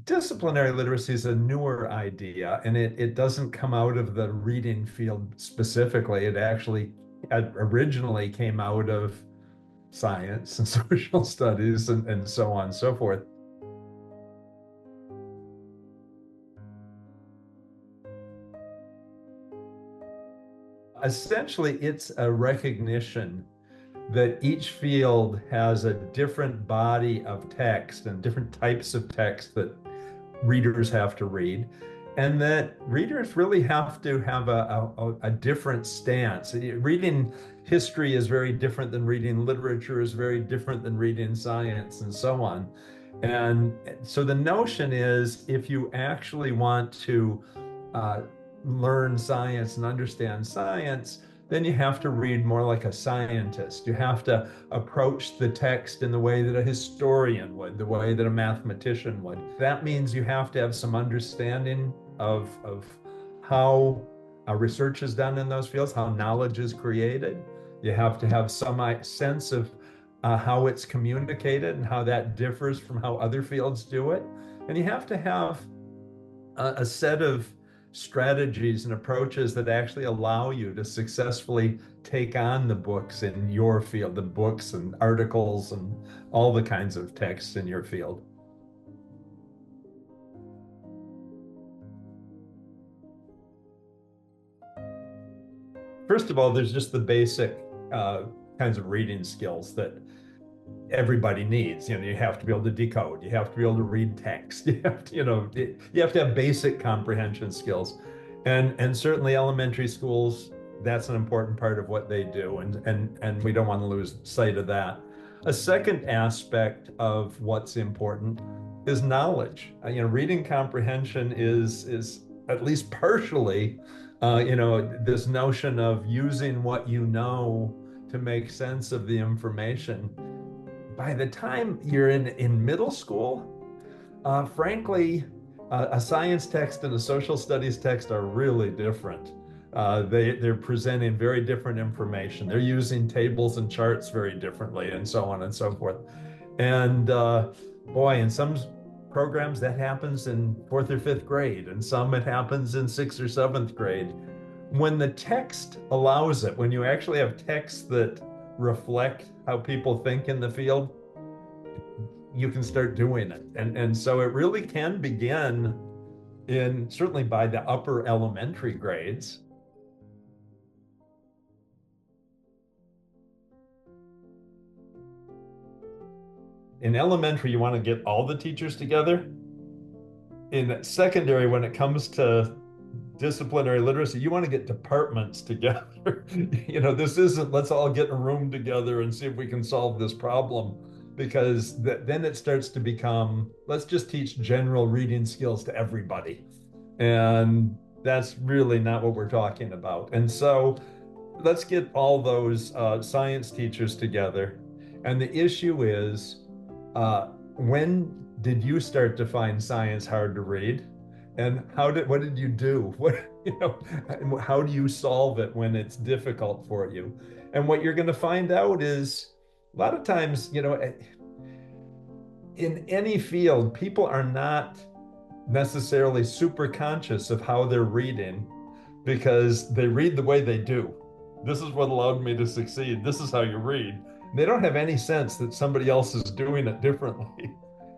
Disciplinary literacy is a newer idea, and it doesn't come out of the reading field specifically. It actually originally came out of science and social studies and so on and so forth. Essentially, it's a recognition that each field has a different body of text and different types of text that readers have to read, and that readers really have to have a different stance. Reading history is very different than reading literature, is very different than reading science, and so on. And so the notion is if you actually want to uh, learn science and understand science, then you have to read more like a scientist. You have to approach the text in the way that a historian would, the way that a mathematician would. That means you have to have some understanding of how research is done in those fields, how knowledge is created. You have to have some sense of how it's communicated and how that differs from how other fields do it. And you have to have a set of strategies and approaches that actually allow you to successfully take on the books in your field, the books and articles and all the kinds of texts in your field. First of all, there's just the basic kinds of reading skills that everybody needs. You have to be able to decode, you have to be able to read text, you have to, you have to have basic comprehension skills. And certainly elementary schools, that's an important part of what they do. And we don't want to lose sight of that. A second aspect of what's important is knowledge. Reading comprehension is at least partially, this notion of using what you know to make sense of the information. By the time you're in middle school, frankly, a science text and a social studies text are really different. They're presenting very different information. They're using tables and charts very differently, and so on and so forth. And boy, in some programs that happens in fourth or fifth grade, and some it happens in sixth or seventh grade. When the text allows it, when you actually have texts that reflect how people think in the field, you can start doing it. And so it really can begin in certainly by the upper elementary grades. In elementary, you want to get all the teachers together. In secondary, when it comes to disciplinary literacy, you want to get departments together. This isn't let's all get in a room together and see if we can solve this problem, because then it starts to become let's just teach general reading skills to everybody. And that's really not what we're talking about. And so let's get all those science teachers together. And the issue is, when did you start to find science hard to read? And what did you do? How do you solve it when it's difficult for you? And what you're going to find out is a lot of times, in any field, people are not necessarily super conscious of how they're reading because they read the way they do. This is what allowed me to succeed. This is how you read. They don't have any sense that somebody else is doing it differently.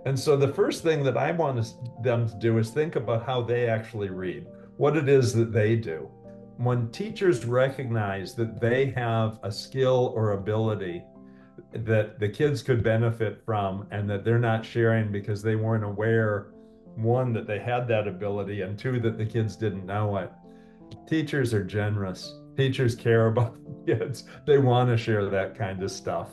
And so the first thing that I want them to do is think about how they actually read, what it is that they do. When teachers recognize that they have a skill or ability that the kids could benefit from and that they're not sharing because they weren't aware, one, that they had that ability, and two, that the kids didn't know it. Teachers are generous. Teachers care about kids. They want to share that kind of stuff.